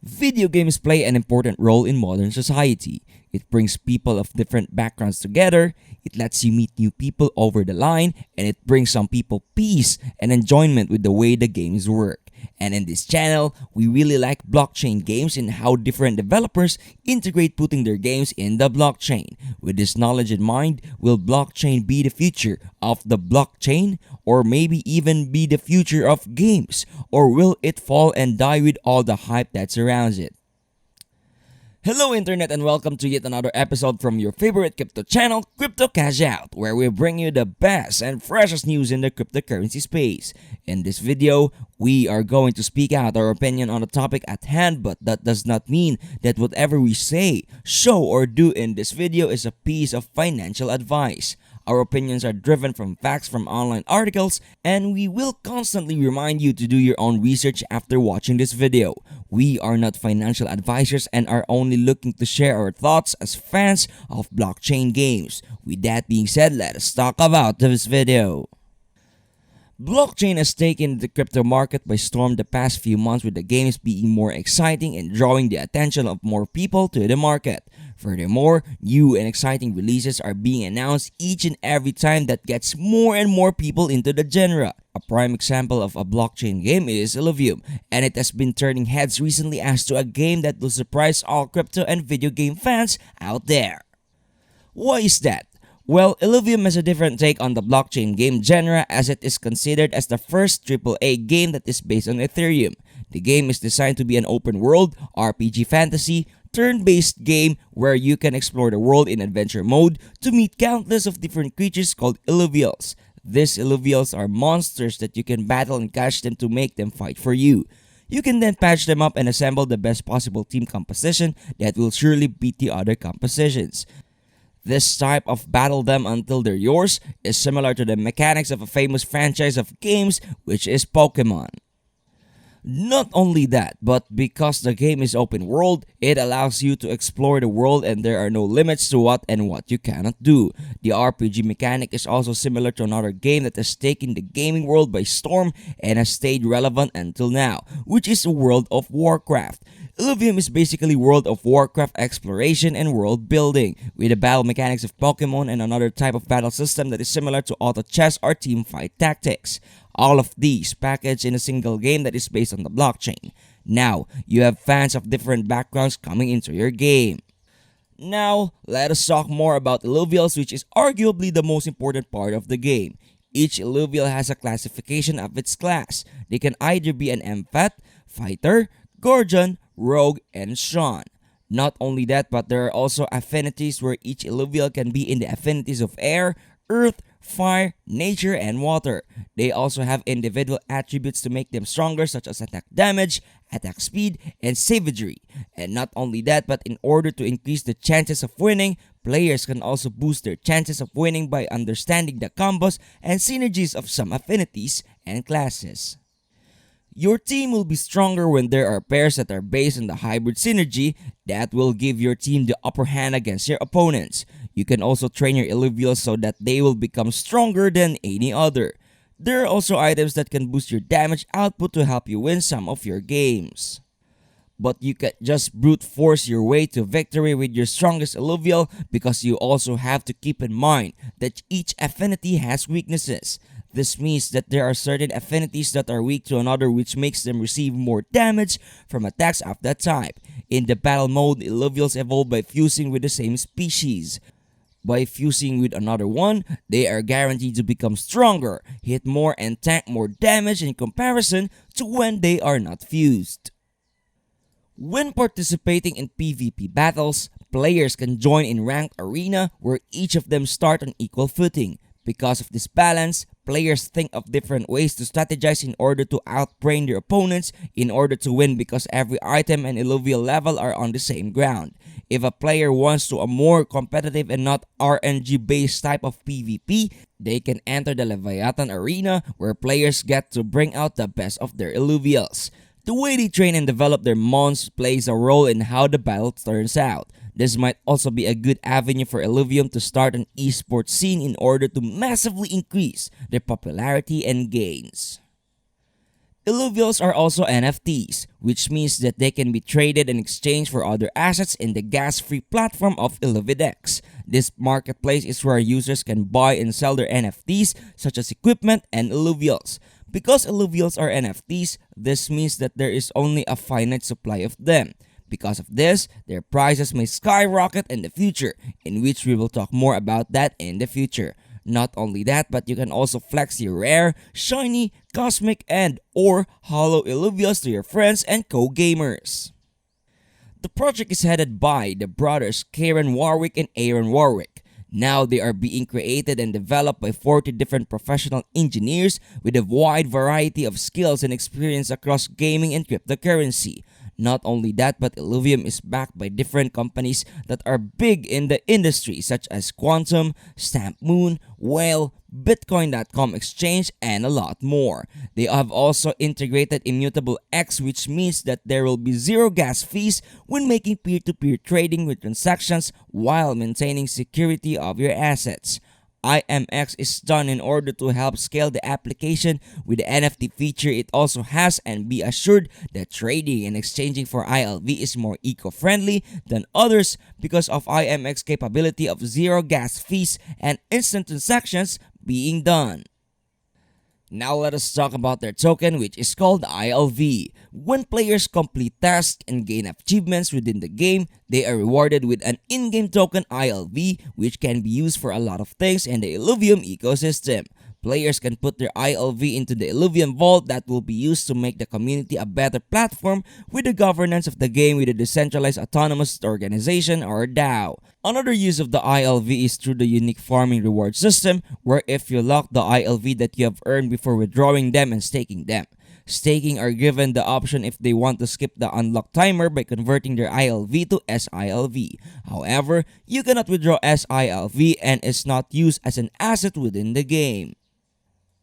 Video games play an important role in modern society. It brings people of different backgrounds together, it lets you meet new people over the line, and it brings some people peace and enjoyment with the way the games work. And in this channel, we really like blockchain games and how different developers integrate putting their games in the blockchain. With this knowledge in mind, will blockchain be the future of the blockchain? Or maybe even be the future of games? Or will it fall and die with all the hype that surrounds it? Hello Internet and welcome to yet another episode from your favorite crypto channel, Crypto Cash Out, where we bring you the best and freshest news in the cryptocurrency space. In this video, we are going to speak out our opinion on the topic at hand, but that does not mean that whatever we say, show, or do in this video is a piece of financial advice. Our opinions are driven from facts from online articles, and we will constantly remind you to do your own research after watching this video. We are not financial advisors and are only looking to share our thoughts as fans of blockchain games. With that being said, let us talk about this video. Blockchain has taken the crypto market by storm the past few months, with the games being more exciting and drawing the attention of more people to the market. Furthermore, new and exciting releases are being announced each and every time that gets more and more people into the genre. A prime example of a blockchain game is Illuvium, and it has been turning heads recently as to a game that will surprise all crypto and video game fans out there. Why is that? Well, Illuvium has a different take on the blockchain game genre, as it is considered as the first AAA game that is based on Ethereum. The game is designed to be an open world, RPG fantasy, turn-based game where you can explore the world in adventure mode to meet countless of different creatures called Illuvials. These Illuvials are monsters that you can battle and catch them to make them fight for you. You can then patch them up and assemble the best possible team composition that will surely beat the other compositions. This type of battle them until they're yours is similar to the mechanics of a famous franchise of games, which is Pokemon. Not only that, but because the game is open world, it allows you to explore the world and there are no limits to what you cannot do. The RPG mechanic is also similar to another game that has taken the gaming world by storm and has stayed relevant until now, which is World of Warcraft. Illuvium is basically World of Warcraft exploration and world building, with the battle mechanics of Pokemon and another type of battle system that is similar to auto chess or team fight tactics. All of these packaged in a single game that is based on the blockchain. Now, you have fans of different backgrounds coming into your game. Now, let us talk more about Illuvials, which is arguably the most important part of the game. Each Illuvial has a classification of its class. They can either be an empath, fighter, guardian, rogue, and shaman. Not only that, but there are also affinities where each Illuvial can be in the affinities of air, earth, fire, nature, and water. They also have individual attributes to make them stronger, such as attack damage, attack speed, and savagery. And not only that, but in order to increase the chances of winning, players can also boost their chances of winning by understanding the combos and synergies of some affinities and classes. Your team will be stronger when there are pairs that are based on the hybrid synergy that will give your team the upper hand against your opponents. You can also train your Illuvials so that they will become stronger than any other. There are also items that can boost your damage output to help you win some of your games. But you can't just brute force your way to victory with your strongest Illuvial, because you also have to keep in mind that each affinity has weaknesses. This means that there are certain affinities that are weak to another, which makes them receive more damage from attacks of that type. In the battle mode, Illuvials evolve by fusing with the same species. By fusing with another one, they are guaranteed to become stronger, hit more, and tank more damage in comparison to when they are not fused. When participating in PvP battles, players can join in ranked arena where each of them start on equal footing. Because of this balance, players think of different ways to strategize in order to outbrain their opponents in order to win, because every item and Illuvial level are on the same ground. If a player wants to a more competitive and not RNG based type of PvP, they can enter the Leviathan arena where players get to bring out the best of their Illuvials. The way they train and develop their mons plays a role in how the battle turns out. This might also be a good avenue for Illuvium to start an esports scene in order to massively increase their popularity and gains. Illuvials are also NFTs, which means that they can be traded and exchanged for other assets in the gas-free platform of Illuvidex. This marketplace is where users can buy and sell their NFTs such as equipment and Illuvials. Because Illuvials are NFTs, this means that there is only a finite supply of them. Because of this, their prices may skyrocket in the future, in which we will talk more about that in the future. Not only that, but you can also flex your rare, shiny, cosmic, and or hollow Illuvials to your friends and co-gamers. The project is headed by the brothers Karen Warwick and Aaron Warwick. Now they are being created and developed by 40 different professional engineers with a wide variety of skills and experience across gaming and cryptocurrency. Not only that, but Illuvium is backed by different companies that are big in the industry such as Quantum, Stamp Moon, Whale, Bitcoin.com Exchange, and a lot more. They have also integrated Immutable X, which means that there will be zero gas fees when making peer-to-peer trading with transactions while maintaining security of your assets. IMX is done in order to help scale the application with the NFT feature it also has, and be assured that trading and exchanging for ILV is more eco-friendly than others because of IMX capability of zero gas fees and instant transactions being done. Now let us talk about their token, which is called ILV. When players complete tasks and gain achievements within the game, they are rewarded with an in-game token ILV, which can be used for a lot of things in the Illuvium ecosystem. Players can put their ILV into the Illuvium Vault that will be used to make the community a better platform with the governance of the game with a decentralized autonomous organization or DAO. Another use of the ILV is through the unique farming reward system, where if you lock the ILV that you have earned before withdrawing them and staking them. Staking are given the option if they want to skip the unlock timer by converting their ILV to SILV. However, you cannot withdraw SILV and is not used as an asset within the game.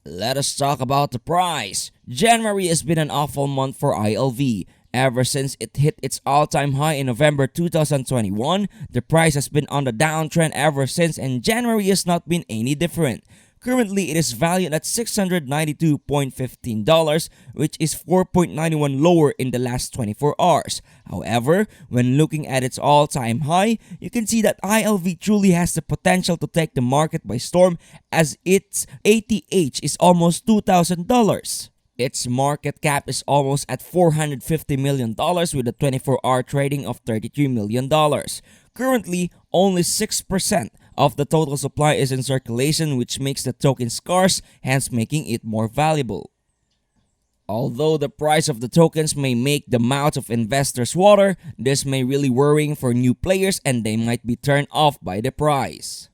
Let us talk about the price. January has been an awful month for ILV. Ever since it hit its all-time high in November 2021, the price has been on the downtrend ever since, and January has not been any different. Currently, it is valued at $692.15, which is 4.91 lower in the last 24 hours. However, when looking at its all-time high, you can see that ILV truly has the potential to take the market by storm, as its ATH is almost $2,000. Its market cap is almost at $450 million with a 24-hour trading of $33 million. Currently, only 6% of the total supply is in circulation, which makes the token scarce, hence making it more valuable. Although the price of the tokens may make the mouths of investors water, this may really worrying for new players and they might be turned off by the price.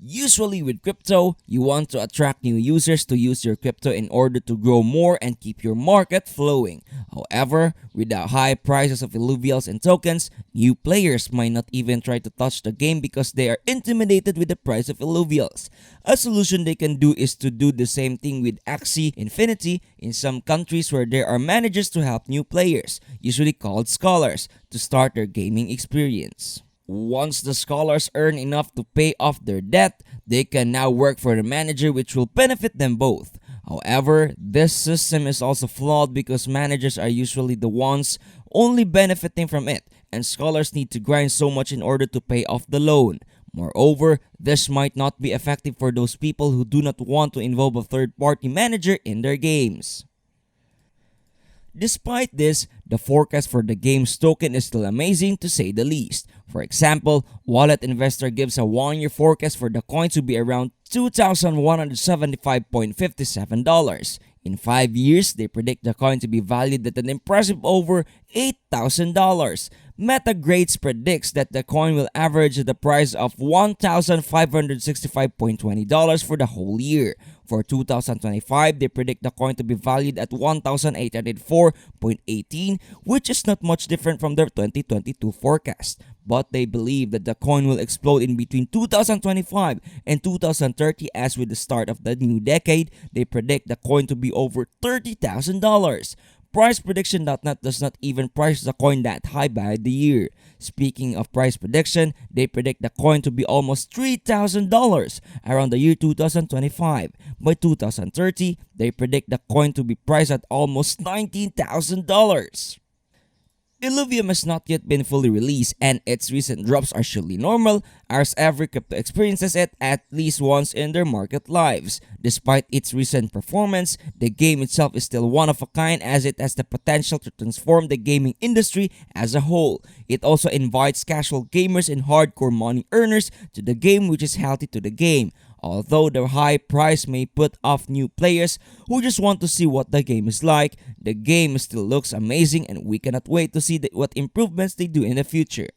Usually with crypto, you want to attract new users to use your crypto in order to grow more and keep your market flowing. However, with the high prices of Illuvials and tokens, new players might not even try to touch the game because they are intimidated with the price of Illuvials. A solution they can do is to do the same thing with Axie Infinity in some countries where there are managers to help new players, usually called scholars, to start their gaming experience. Once the scholars earn enough to pay off their debt, they can now work for the manager, which will benefit them both. However, this system is also flawed because managers are usually the ones only benefiting from it, and scholars need to grind so much in order to pay off the loan. Moreover, this might not be effective for those people who do not want to involve a third-party manager in their games. Despite this, the forecast for the game's token is still amazing to say the least. For example, Wallet Investor gives a 1-year forecast for the coin to be around $2,175.57. In 5 years, they predict the coin to be valued at an impressive over $8,000. Metagrades predicts that the coin will average the price of $1,565.20 for the whole year. For 2025, they predict the coin to be valued at $1,804.18, which is not much different from their 2022 forecast. But they believe that the coin will explode in between 2025 and 2030, as with the start of the new decade, they predict the coin to be over $30,000. PricePrediction.net does not even price the coin that high by the year. Speaking of price prediction, they predict the coin to be almost $3,000 around the year 2025. By 2030, they predict the coin to be priced at almost $19,000. Illuvium has not yet been fully released, and its recent drops are surely normal, as every crypto experiences it at least once in their market lives. Despite its recent performance, the game itself is still one of a kind, as it has the potential to transform the gaming industry as a whole. It also invites casual gamers and hardcore money earners to the game, which is healthy to the game. Although the high price may put off new players who just want to see what the game is like, the game still looks amazing and we cannot wait to see what improvements they do in the future.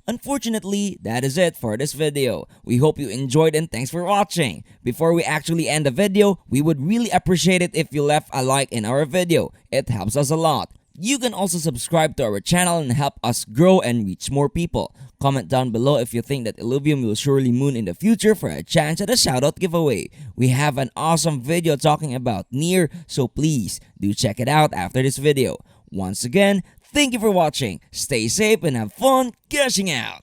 Unfortunately, that is it for this video. We hope you enjoyed and thanks for watching. Before we actually end the video, we would really appreciate it if you left a like in our video. It helps us a lot. You can also subscribe to our channel and help us grow and reach more people. Comment down below if you think that Illuvium will surely moon in the future for a chance at a shoutout giveaway. We have an awesome video talking about Near, so please do check it out after this video. Once again, thank you for watching. Stay safe and have fun cashing out.